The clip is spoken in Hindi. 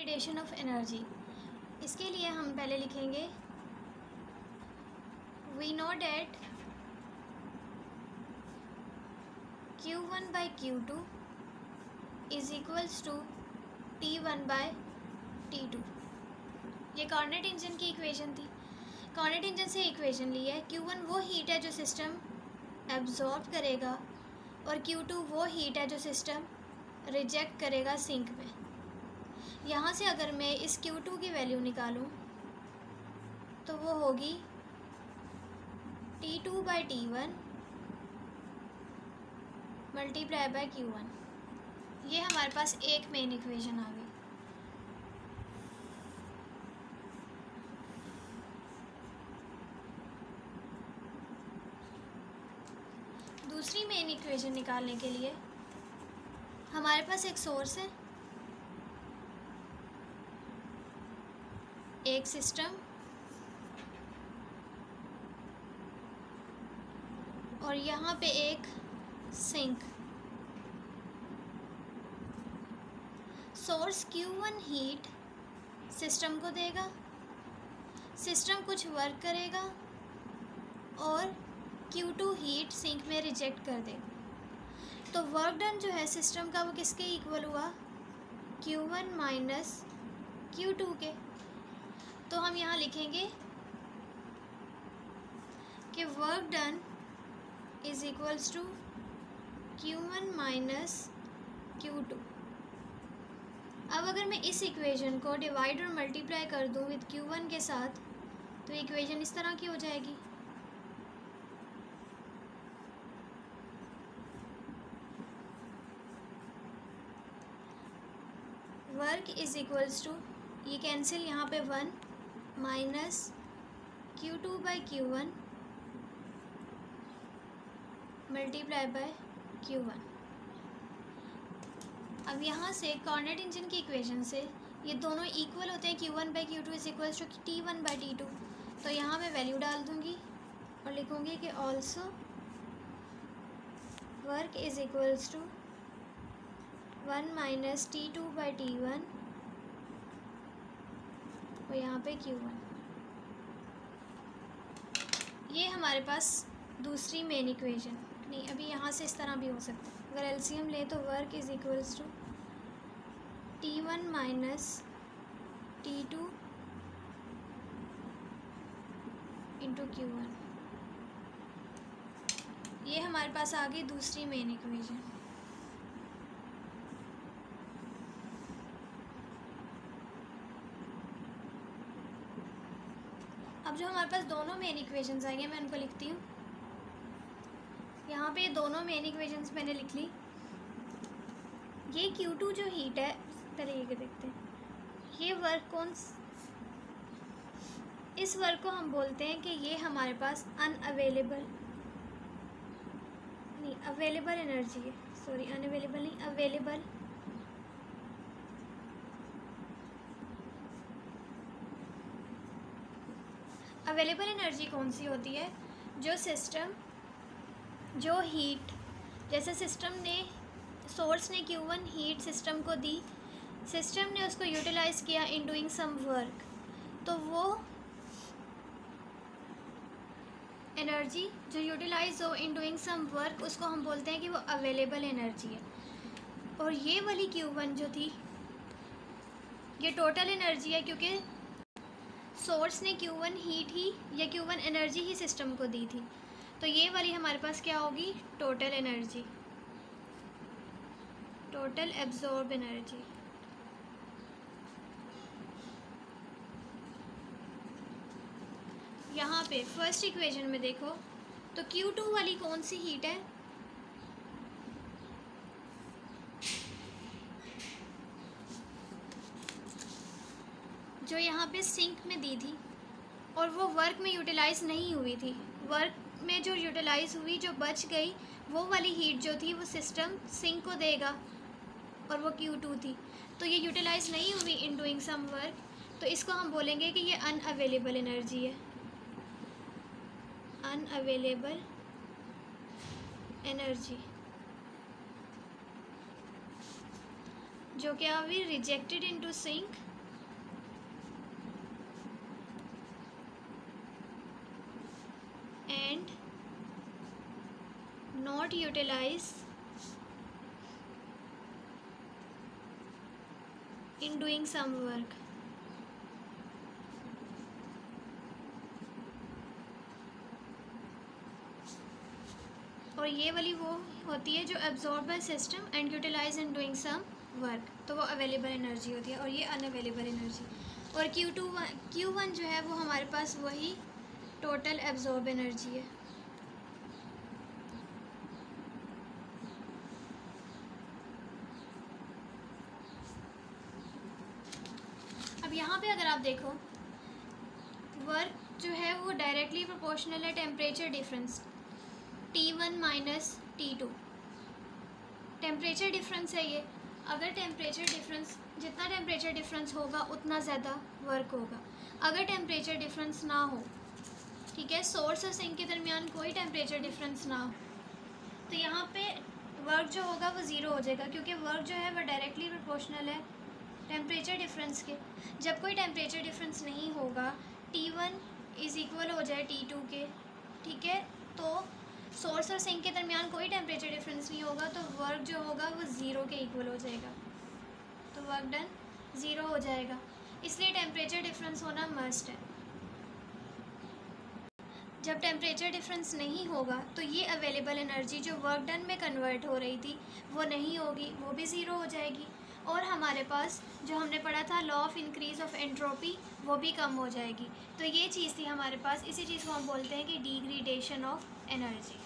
Computation of energy. इसके लिए हम पहले लिखेंगे we know that Q1 by Q2 is equals to T1 by T2। ये कार्नेट इंजन की इक्वेशन थी। कार्नेट इंजन से इक्वेशन ली है। Q1 वो हीट है जो सिस्टम एब्जॉर्ब करेगा और Q2 वो हीट है जो सिस्टम रिजेक्ट करेगा सिंक में। यहाँ से अगर मैं इस Q2 की वैल्यू निकालूँ तो वो होगी T2 by T1 multiply by Q1। ये हमारे पास एक मेन इक्वेशन आ गई। दूसरी मेन इक्वेशन निकालने के लिए हमारे पास एक सोर्स है, एक सिस्टम और यहाँ पे एक sink. Source Q1 heat system को देगा, सिस्टम कुछ वर्क करेगा और Q2 हीट सिंक में रिजेक्ट कर देगा। तो वर्क डन जो है सिस्टम का वो किसके इक्वल हुआ? Q1 माइनस Q2 के। तो हम यहाँ लिखेंगे कि work done is equals to Q1 minus Q2। अब अगर मैं इस इक्वेशन को डिवाइड और मल्टीप्लाई कर दूँ विद Q1 के साथ तो इक्वेशन इस तरह की हो जाएगी। वर्क इज इक्वल्स टू, ये कैंसिल यहाँ पे 1 minus Q2 by Q1 multiply by Q1। अब यहाँ से कार्नेट इंजन की इक्वेशन से ये दोनों इक्वल होते हैं। Q1 by Q2 is equals to T1 by T2। तो यहाँ मैं वैल्यू डाल दूँगी और लिखूँगी कि also work is equals to 1 minus T2 by T1 और यहाँ पे Q1। ये हमारे पास दूसरी मेन इक्वेशन नहीं, अभी यहाँ से इस तरह भी हो सकता है। अगर एलसीएम ले तो work is equals to T1 minus T2 into Q1। ये हमारे पास आ गई दूसरी मेन इक्वेशन। अब जो हमारे पास दोनों मेन इक्वेशंस आएंगे मैं उनको लिखती हूँ। यहाँ पे दोनों मेन इक्वेशंस मैंने लिख ली। ये Q2 जो हीट है, पहले ये देखते हैं। ये वर्क इस वर्क को हम बोलते हैं कि ये हमारे पास अवेलेबल एनर्जी है। सॉरी, अनअवेलेबल नहीं, अवेलेबल अवेलेबल एनर्जी कौन सी होती है? जो हीट, जैसे सोर्स ने Q1 हीट सिस्टम को दी, सिस्टम ने उसको यूटिलाइज़ किया इन डूइंग सम वर्क, तो वो एनर्जी जो यूटिलाइज हो इन डूइंग सम वर्क उसको हम बोलते हैं कि वो अवेलेबल एनर्जी है। और ये वाली Q1 जो थी ये टोटल एनर्जी है, क्योंकि सोर्स ने Q1 हीट ही या Q1 एनर्जी ही सिस्टम को दी थी। तो ये वाली हमारे पास क्या होगी? Total energy, total absorb energy. यहाँ पे फर्स्ट इक्वेशन में देखो तो Q2 वाली कौन सी हीट है? जो यहाँ पे सिंक में दी थी और वो वर्क में यूटिलाइज़ नहीं हुई थी। वर्क में जो यूटिलाइज़ हुई, जो बच गई, वो वाली हीट जो थी वो सिस्टम सिंक को देगा और वो Q2 थी। तो ये यूटिलाइज़ नहीं हुई इन डूइंग सम वर्क, तो इसको हम बोलेंगे कि ये अनअवेलेबल एनर्जी है। अनअवेलेबल एनर्जी जो क्या हुई? Rejected into sink and not utilize in doing some work. और ये वाली वो होती है जो absorb by system and utilize in doing some work, तो वो अवेलेबल एनर्जी होती है, और ये अनअवेलेबल एनर्जी। और Q1 जो है वो हमारे पास वही टोटल एब्जॉर्ब एनर्जी है। अब यहाँ पे अगर आप देखो, वर्क जो है वो डायरेक्टली प्रोपोर्शनल है temperature difference T1 minus T2। Temperature difference है ये। अगर टेम्परेचर डिफरेंस, जितना टेम्परेचर डिफरेंस होगा उतना ज़्यादा वर्क होगा। अगर टेम्परेचर डिफरेंस ना हो, ठीक है, सोर्स और सिंक के दरमियान कोई टेम्परेचर डिफरेंस ना हो, तो यहाँ पे वर्क जो होगा वो ज़ीरो हो जाएगा, क्योंकि वर्क जो है वो डायरेक्टली प्रोपोर्शनल है टेम्परेचर डिफरेंस के। जब कोई टेम्परेचर डिफरेंस नहीं होगा, T1 इज़ इक्वल हो जाए T2 के, ठीक है, तो सोर्स और सिंक के दरमियान कोई टेम्परेचर डिफरेंस नहीं होगा, तो वर्क जो होगा वो ज़ीरो के इक्वल हो जाएगा, तो वर्क डन ज़ीरो हो जाएगा। इसलिए टेम्परेचर डिफरेंस होना मस्ट है। जब टेम्परेचर डिफरेंस नहीं होगा तो ये अवेलेबल एनर्जी जो वर्क डन में कन्वर्ट हो रही थी वो नहीं होगी, वो भी ज़ीरो हो जाएगी। और हमारे पास जो हमने पढ़ा था law of increase of entropy, वो भी कम हो जाएगी। तो ये चीज़ थी हमारे पास, इसी चीज़ को हम बोलते हैं कि डिग्रेडेशन ऑफ एनर्जी।